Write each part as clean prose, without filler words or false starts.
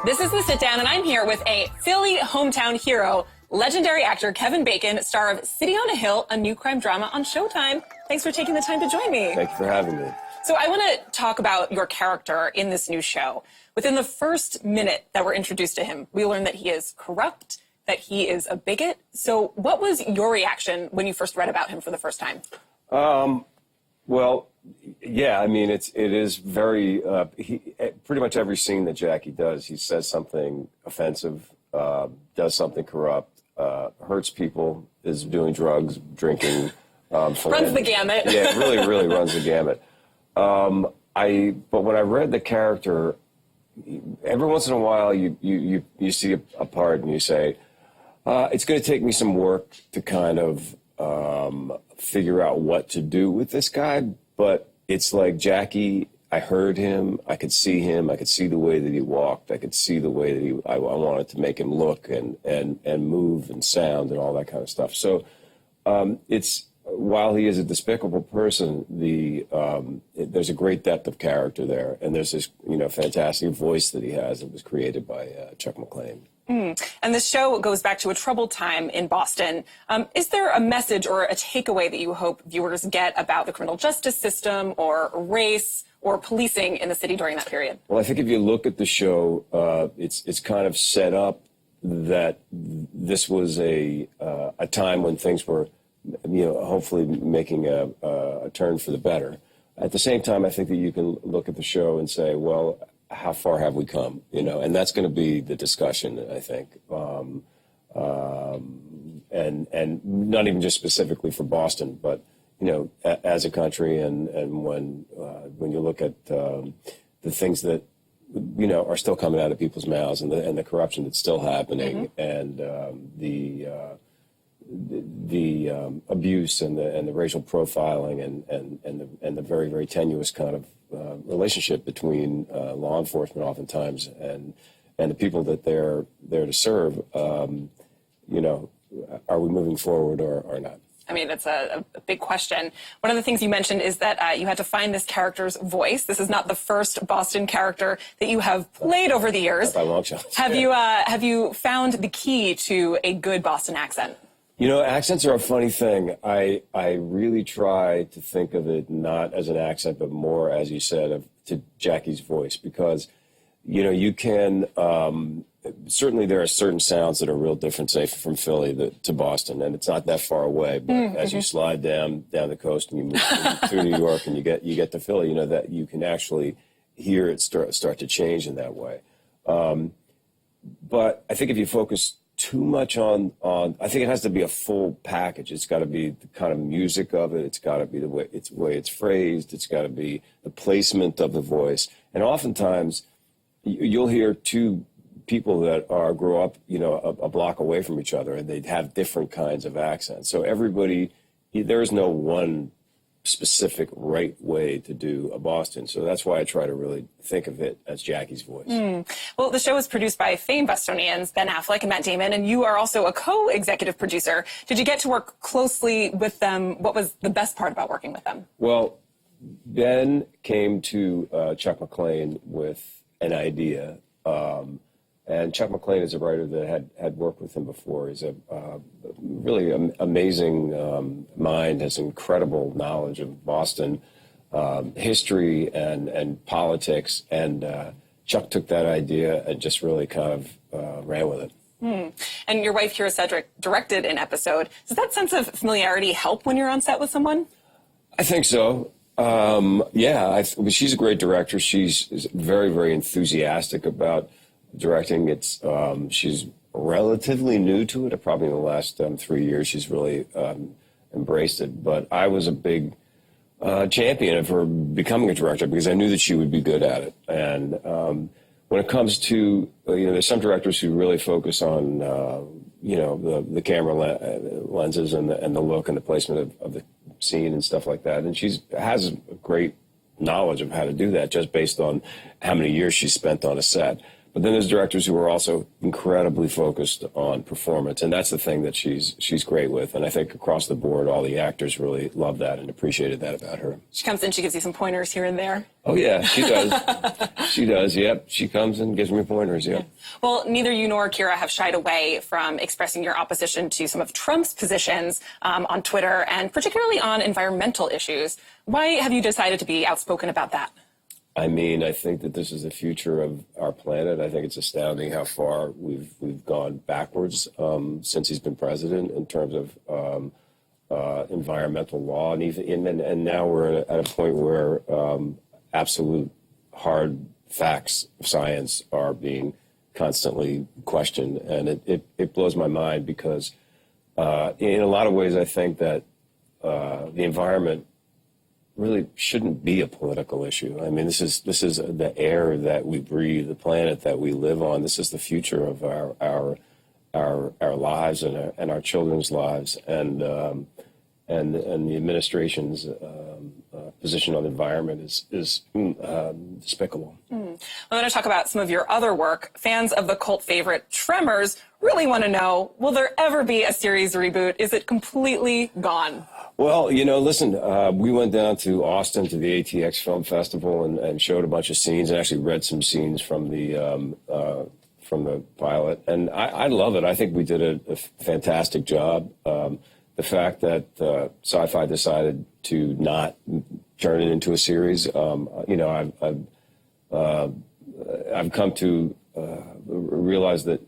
This is The Sit Down, and I'm here with a Philly hometown hero, legendary actor Kevin Bacon, star of City on a Hill, a new crime drama on Showtime. Thanks for taking the time to join me. Thank you for having me. So I want to talk about your character in this new show. Within the first minute that we're introduced to him, we learn that he is corrupt, that he is a bigot. So what was your reaction when you first read about him for the first time? Well, yeah, I mean, it is very, pretty much every scene that Jackie does, he says something offensive, does something corrupt, hurts people, is doing drugs, drinking. Runs the gamut. Yeah, it really runs the gamut. But when I read the character, every once in a while you see a part and you say, it's going to take me some work to kind of figure out what to do with this guy, but it's like Jackie, I heard him, I could see the way that he walked, I could see the way that I wanted to make him look and move and sound and all that kind of stuff. So while he is a despicable person, there's a great depth of character there, and there's this fantastic voice that he has that was created by Chuck McLean. And this show goes back to a troubled time in Boston. Is there a message or a takeaway that you hope viewers get about the criminal justice system or race or policing in the city during that period? Well, I think if you look at the show, it's kind of set up that this was a time when things were, hopefully making a turn for the better. At the same time, I think that you can look at the show and say, well, how far have we come? And that's going to be the discussion, I think. And not even just specifically for Boston, but, as a country and when you look at the things that, are still coming out of people's mouths and the corruption that's still happening and the abuse and the racial profiling and the very, very tenuous kind of relationship between law enforcement oftentimes and the people that they're there to serve, are we moving forward or not? I mean, that's a big question. One of the things you mentioned is that you had to find this character's voice. This is not the first Boston character that you have played over the years. By long shot. Have you found the key to a good Boston accent? Accents are a funny thing. I really try to think of it not as an accent, but more, as you said, to Jackie's voice, because, you can, certainly there are certain sounds that are real different, say, from Philly to Boston, and it's not that far away, but as you slide down the coast and you move through New York and you get to Philly, that you can actually hear it start to change in that way. But I think if you focus too much on I think it has to be a full package. It's got to be the kind of music of it. It's got to be the way it's phrased. It's got to be the placement of the voice. And oftentimes you'll hear two people that grow up, a block away from each other, and they'd have different kinds of accents. So there is no one specific right way to do a Boston. So that's why I try to really think of it as Jackie's voice. Well, the show was produced by famed Bostonians, Ben Affleck and Matt Damon, and you are also a co-executive producer. Did you get to work closely with them? What was the best part about working with them? Well, Ben came to Chuck McLean with an idea. And Chuck McLean is a writer that had worked with him before. He's a really amazing mind, has incredible knowledge of Boston history and politics. And Chuck took that idea and just really kind of ran with it. And your wife, Kyra Sedgwick, directed an episode. Does that sense of familiarity help when you're on set with someone? I think so. She's a great director. She's very, very enthusiastic about directing. She's relatively new to it. Probably in the last 3 years, she's really embraced it. But I was a big champion of her becoming a director because I knew that she would be good at it. And when it comes to, there's some directors who really focus on, the camera lenses and the look and the placement of the scene and stuff like that. And she has a great knowledge of how to do that just based on how many years she's spent on a set. But then there's directors who are also incredibly focused on performance, and that's the thing that she's great with. And I think across the board, all the actors really love that and appreciated that about her. She comes in, she gives you some pointers here and there. Oh yeah, she does. She does. Yep, she comes and gives me pointers. Yep. Well, neither you nor Kyra have shied away from expressing your opposition to some of Trump's positions on Twitter, and particularly on environmental issues. Why have you decided to be outspoken about that? I mean, I think that this is the future of our planet. I think it's astounding how far we've gone backwards since he's been president in terms of environmental law, and now we're at a point where absolute hard facts of science are being constantly questioned, and it blows my mind because in a lot of ways I think that the environment really shouldn't be a political issue. I mean, this is the air that we breathe, the planet that we live on. This is the future of our lives and our children's lives, and the administration's position on the environment is despicable. I want to talk about some of your other work. Fans of the cult favorite Tremors really want to know, will there ever be a series reboot? Is it completely gone? Well, you know, listen, we went down to Austin to the ATX Film Festival and showed a bunch of scenes and actually read some scenes from the pilot. And I love it. I think we did a fantastic job. The fact that Syfy decided to not turn it into a series, you know, I've come to realize that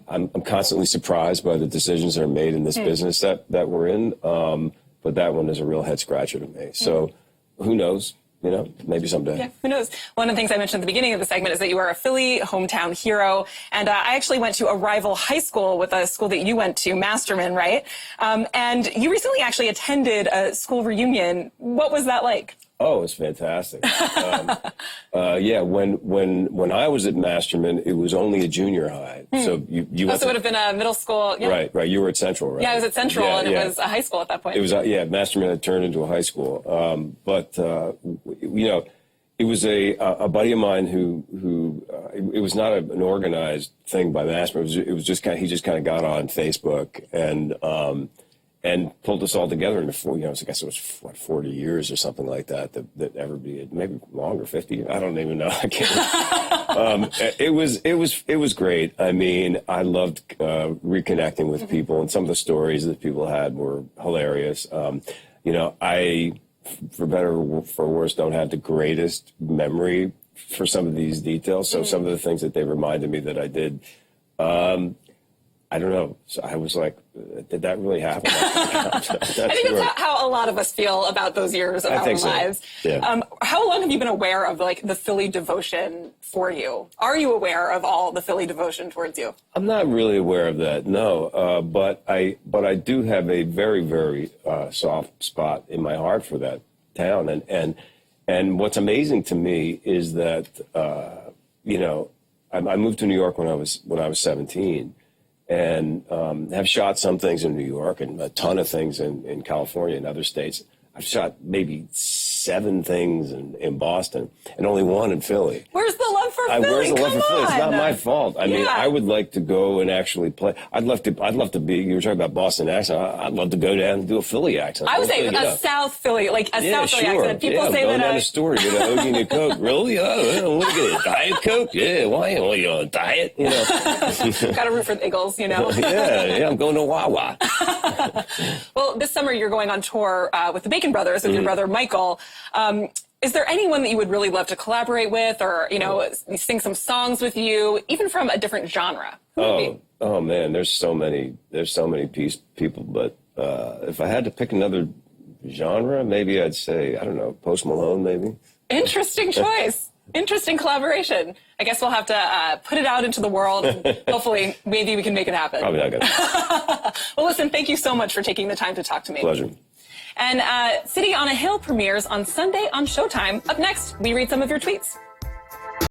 I'm constantly surprised by the decisions that are made in this business that we're in. But that one is a real head scratcher to me. So who knows? You know, maybe someday. Yeah, who knows? One of the things I mentioned at the beginning of the segment is that you are a Philly hometown hero. And I actually went to a rival high school with a school that you went to, Masterman, right? And you recently actually attended a school reunion. What was that like? Oh, it's fantastic. Yeah, when I was at Masterman, it was only a junior high. So you so it would have been a middle school. Yeah. Right. You were at Central, right? Yeah, I was at Central, and it was a high school at that point. It was, Masterman had turned into a high school. But you know, it was a buddy of mine who it was not an organized thing by Masterman. It was just he just kind of got on Facebook and pulled us all together into I guess it was 40 years or something like that everybody, maybe longer, 50. I don't even know. I can't. It was great. I mean, I loved reconnecting with people, and some of the stories that people had were hilarious. You know, I, for better or for worse, don't have the greatest memory for some of these details. So some of the things that they reminded me that I did, I don't know. So I was like, did that really happen? I think that's how a lot of us feel about those years of our lives. Yeah. How long have you been aware of like the Philly devotion for you? Are you aware of all the Philly devotion towards you? I'm not really aware of that, no. But I do have a very, very soft spot in my heart for that town. And what's amazing to me is that you know, I moved to New York when I was 17. And have shot some things in New York and a ton of things in California and other states. I've shot maybe 7 things in Boston and only 1 in Philly. Where's the love for Philly? Where's the love for Philly? It's not on. my fault. I mean, I would like to go and actually play. I'd love to be. You were talking about Boston accent. I'd love to go down and do a Philly accent. I would say a South Philly, like a South Philly accent. People say going that down the store, get a hoagie and a Coke. Really? Oh, what do you get? A Diet Coke? Yeah. Why? Well, you're on a diet, you know. Got to root for the Eagles, you know. yeah. I'm going to Wawa. Well, this summer you're going on tour with the Bacon Brothers with your brother Michael. Is there anyone that you would really love to collaborate with, or sing some songs with you, even from a different genre? Oh man, there's so many people. But if I had to pick another genre, maybe I'd say, I don't know, Post Malone, maybe. Interesting choice. Interesting collaboration. I guess we'll have to put it out into the world, and hopefully, maybe we can make it happen. Probably not gonna. Well, listen, thank you so much for taking the time to talk to me. Pleasure. And City on a Hill premieres on Sunday on Showtime. Up next, we read some of your tweets.